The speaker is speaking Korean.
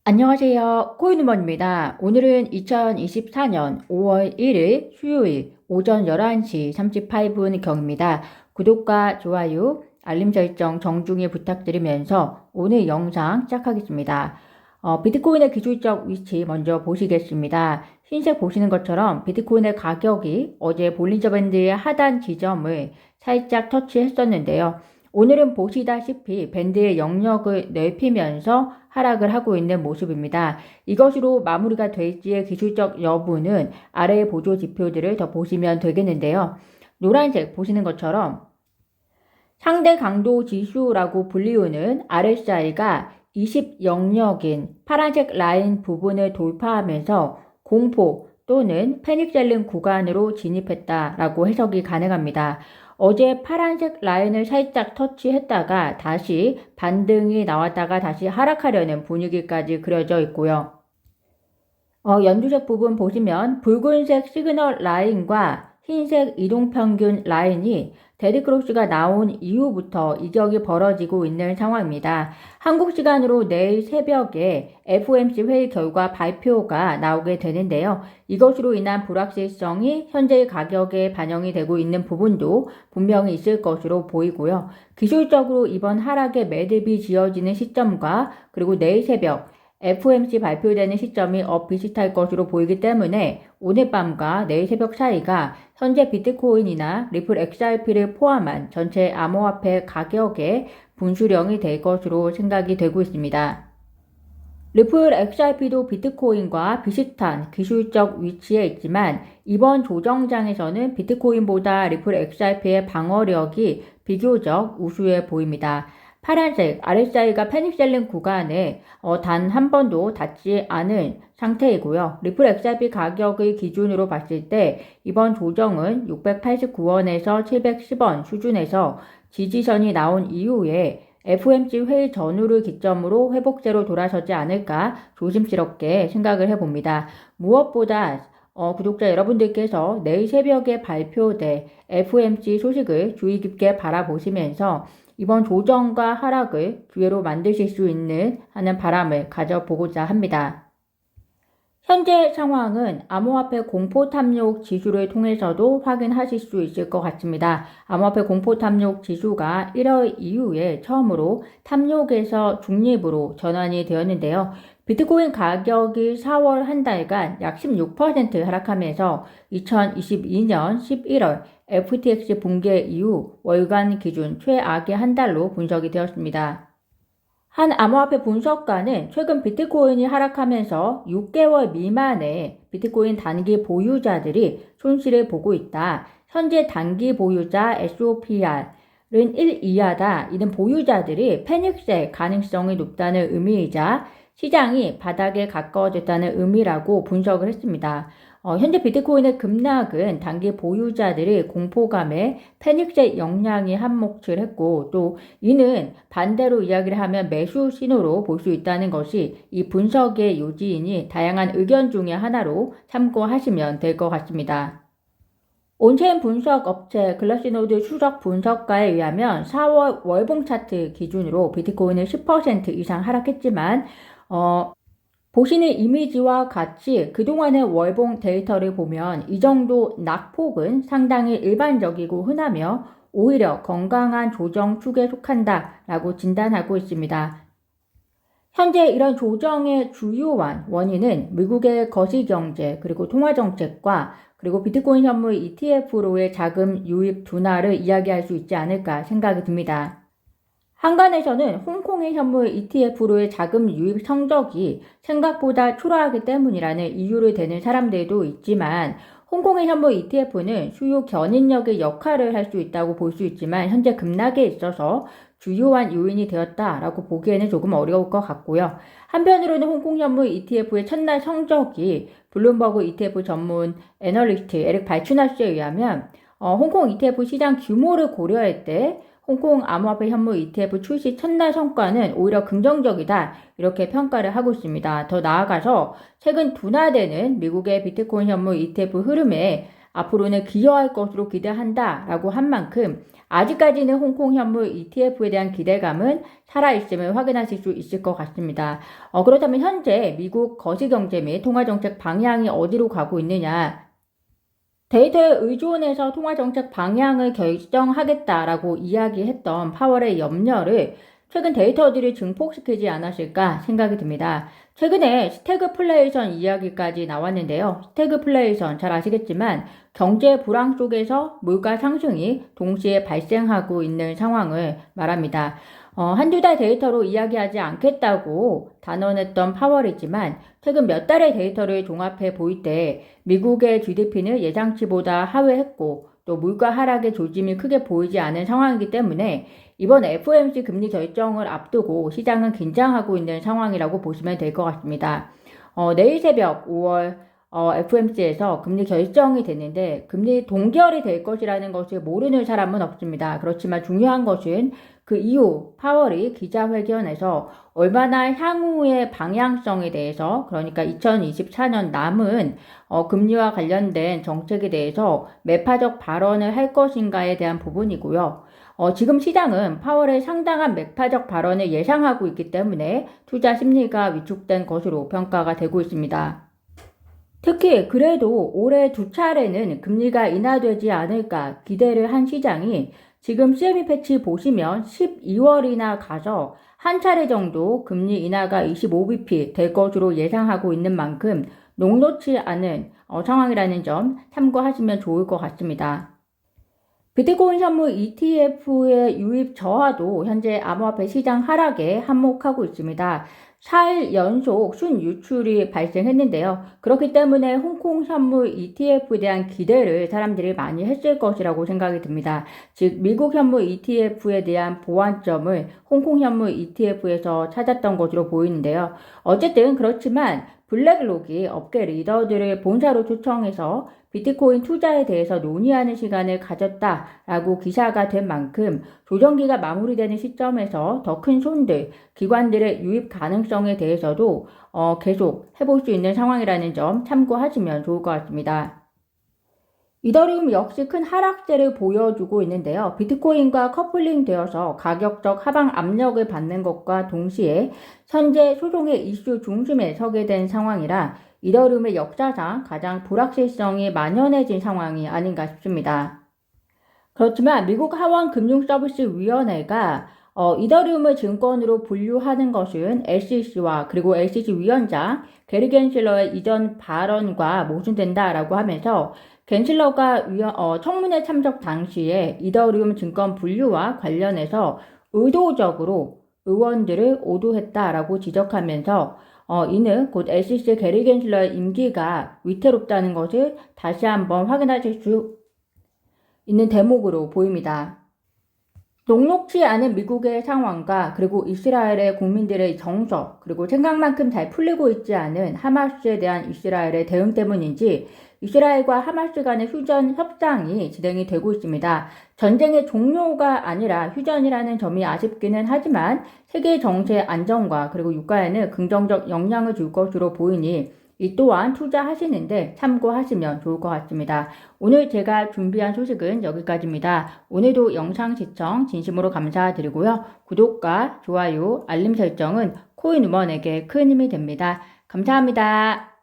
안녕하세요. 코인우먼입니다. 오늘은 2024년 5월 1일 수요일 오전 11시 38분경입니다. 구독과 좋아요, 알림 설정 정중히 부탁드리면서 오늘 영상 시작하겠습니다. 비트코인의 기술적 위치 먼저 보시겠습니다. 흰색 보시는 것처럼 비트코인의 가격이 어제 볼린저 밴드의 하단 지점을 살짝 터치했었는데요. 오늘은 보시다시피 밴드의 영역을 넓히면서 하락을 하고 있는 모습입니다. 이것으로 마무리가 될지의 기술적 여부는 아래의 보조 지표들을 더 보시면 되겠는데요. 노란색 보시는 것처럼 상대 강도 지수라고 불리우는 RSI가 20 영역인 파란색 라인 부분을 돌파하면서 공포 또는 패닉셀링 구간으로 진입했다라고 해석이 가능합니다. 어제 파란색 라인을 살짝 터치했다가 다시 반등이 나왔다가 다시 하락하려는 분위기까지 그려져 있고요. 연두색 부분 보시면 붉은색 시그널 라인과 흰색 이동평균 라인이 데드크로스가 나온 이후부터 이격이 벌어지고 있는 상황입니다. 한국 시간으로 내일 새벽에 FOMC 회의 결과 발표가 나오게 되는데요. 이것으로 인한 불확실성이 현재의 가격에 반영이 되고 있는 부분도 분명히 있을 것으로 보이고요. 기술적으로 이번 하락의 매듭이 지어지는 시점과 그리고 내일 새벽 FOMC 발표되는 시점이 비슷할 것으로 보이기 때문에 오늘 밤과 내일 새벽 사이가 현재 비트코인이나 리플 XRP를 포함한 전체 암호화폐 가격의 분수령이 될 것으로 생각이 되고 있습니다. 리플 XRP도 비트코인과 비슷한 기술적 위치에 있지만 이번 조정장에서는 비트코인보다 리플 XRP의 방어력이 비교적 우수해 보입니다. 파란색 RSI가 패닉셀링 구간에 단 한 번도 닿지 않은 상태이고요. 리플 XRP 가격을 기준으로 봤을 때 이번 조정은 689원에서 710원 수준에서 지지선이 나온 이후에 FOMC 회의 전후를 기점으로 회복세로 돌아서지 않을까 조심스럽게 생각을 해봅니다. 무엇보다 구독자 여러분들께서 내일 새벽에 발표될 FOMC 소식을 주의 깊게 바라보시면서 이번 조정과 하락을 기회로 만드실 수 있는 하는 바람을 가져보고자 합니다. 현재 상황은 암호화폐 공포 탐욕 지수를 통해서도 확인하실 수 있을 것 같습니다. 암호화폐 공포 탐욕 지수가 1월 이후에 처음으로 탐욕에서 중립으로 전환이 되었는데요. 비트코인 가격이 4월 한 달간 약 16% 하락하면서 2022년 11월 FTX 붕괴 이후 월간 기준 최악의 한 달로 분석이 되었습니다. 한 암호화폐 분석가는 최근 비트코인이 하락하면서 6개월 미만의 비트코인 단기 보유자들이 손실을 보고 있다. 현재 단기 보유자 SOPR은 1 이하다. 이는 보유자들이 패닉셀 가능성이 높다는 의미이자 시장이 바닥에 가까워졌다는 의미라고 분석을 했습니다. 현재 비트코인의 급락은 단기 보유자들의 공포감에 패닉셀 영향이 한몫을 했고 또 이는 반대로 이야기를 하면 매수 신호로 볼 수 있다는 것이 이 분석의 요지이니 다양한 의견 중에 하나로 참고하시면 될 것 같습니다. 온체인 분석 업체 글래시노드 추적 분석가에 의하면 4월 월봉 차트 기준으로 비트코인은 10% 이상 하락했지만 보시는 이미지와 같이 그동안의 월봉 데이터를 보면 이 정도 낙폭은 상당히 일반적이고 흔하며 오히려 건강한 조정 축에 속한다라고 진단하고 있습니다. 현재 이런 조정의 주요한 원인은 미국의 거시경제 그리고 통화정책과 그리고 비트코인 현물 ETF로의 자금 유입 둔화를 이야기할 수 있지 않을까 생각이 듭니다. 한간에서는 홍콩의 현물 ETF로의 자금 유입 성적이 생각보다 초라하기 때문이라는 이유를 대는 사람들도 있지만 홍콩의 현물 ETF는 수요 견인력의 역할을 할 수 있다고 볼 수 있지만 현재 급락에 있어서 주요한 요인이 되었다라고 보기에는 조금 어려울 것 같고요. 한편으로는 홍콩 현물 ETF의 첫날 성적이 블룸버그 ETF 전문 애널리스트 에릭 발추나스에 의하면 홍콩 ETF 시장 규모를 고려할 때 홍콩 암호화폐 현물 ETF 출시 첫날 성과는 오히려 긍정적이다 이렇게 평가를 하고 있습니다. 더 나아가서 최근 둔화되는 미국의 비트코인 현물 ETF 흐름에 앞으로는 기여할 것으로 기대한다라고 한 만큼 아직까지는 홍콩 현물 ETF에 대한 기대감은 살아있음을 확인하실 수 있을 것 같습니다. 그렇다면 현재 미국 거시경제 및 통화정책 방향이 어디로 가고 있느냐? 데이터에 의존해서 통화정책 방향을 결정하겠다라고 이야기했던 파월의 염려를 최근 데이터들이 증폭시키지 않았을까 생각이 듭니다. 최근에 스태그플레이션 이야기까지 나왔는데요. 스태그플레이션 잘 아시겠지만 경제 불황 속에서 물가 상승이 동시에 발생하고 있는 상황을 말합니다. 한두 달 데이터로 이야기하지 않겠다고 단언했던 파월이지만 최근 몇 달의 데이터를 종합해 보일 때 미국의 GDP는 예상치보다 하회했고 또 물가 하락의 조짐이 크게 보이지 않은 상황이기 때문에 이번 FOMC 금리 결정을 앞두고 시장은 긴장하고 있는 상황이라고 보시면 될 것 같습니다. 내일 새벽 5월 FOMC에서 금리 결정이 됐는데 금리 동결이 될 것이라는 것을 모르는 사람은 없습니다. 그렇지만 중요한 것은 그 이후 파월이 기자회견에서 얼마나 향후의 방향성에 대해서 그러니까 2024년 남은 금리와 관련된 정책에 대해서 매파적 발언을 할 것인가에 대한 부분이고요. 지금 시장은 파월의 상당한 매파적 발언을 예상하고 있기 때문에 투자 심리가 위축된 것으로 평가가 되고 있습니다. 특히 그래도 올해 두 차례는 금리가 인하되지 않을까 기대를 한 시장이 지금 CME 패치 보시면 12월이나 가서 한 차례 정도 금리 인하가 25bp 될 것으로 예상하고 있는 만큼 녹록지 않은 상황이라는 점 참고하시면 좋을 것 같습니다. 비트코인 현물 ETF의 유입 저하도 현재 암호화폐 시장 하락에 한몫하고 있습니다. 4일 연속 순유출이 발생했는데요. 그렇기 때문에 홍콩 현물 ETF에 대한 기대를 사람들이 많이 했을 것이라고 생각이 듭니다. 즉 미국 현물 ETF에 대한 보완점을 홍콩 현물 ETF에서 찾았던 것으로 보이는데요. 어쨌든 그렇지만 블랙록이 업계 리더들을 본사로 초청해서 비트코인 투자에 대해서 논의하는 시간을 가졌다라고 기사가 된 만큼 조정기가 마무리되는 시점에서 더 큰 손들, 기관들의 유입 가능성에 대해서도 계속 해볼 수 있는 상황이라는 점 참고하시면 좋을 것 같습니다. 이더리움 역시 큰 하락세를 보여주고 있는데요. 비트코인과 커플링 되어서 가격적 하방 압력을 받는 것과 동시에 현재 소송의 이슈 중심에 서게 된 상황이라 이더리움의 역사상 가장 불확실성이 만연해진 상황이 아닌가 싶습니다. 그렇지만 미국 하원금융서비스위원회가 이더리움을 증권으로 분류하는 것은 SEC와 그리고 SEC 위원장 게리 겐실러의 이전 발언과 모순된다라고 하면서 겐실러가 청문회 참석 당시에 이더리움 증권 분류와 관련해서 의도적으로 의원들을 오도했다라고 지적하면서 이는 곧 SEC 게리 겐실러의 임기가 위태롭다는 것을 다시 한번 확인하실 수 있는 대목으로 보입니다. 녹록지 않은 미국의 상황과 그리고 이스라엘의 국민들의 정서 그리고 생각만큼 잘 풀리고 있지 않은 하마스에 대한 이스라엘의 대응 때문인지 이스라엘과 하마스 간의 휴전 협상이 진행이 되고 있습니다. 전쟁의 종료가 아니라 휴전이라는 점이 아쉽기는 하지만 세계 정세 안정과 그리고 유가에는 긍정적 영향을 줄 것으로 보이니 이 또한 투자하시는데 참고하시면 좋을 것 같습니다. 오늘 제가 준비한 소식은 여기까지입니다. 오늘도 영상 시청 진심으로 감사드리고요. 구독과 좋아요, 알림 설정은 코인우먼에게 큰 힘이 됩니다. 감사합니다.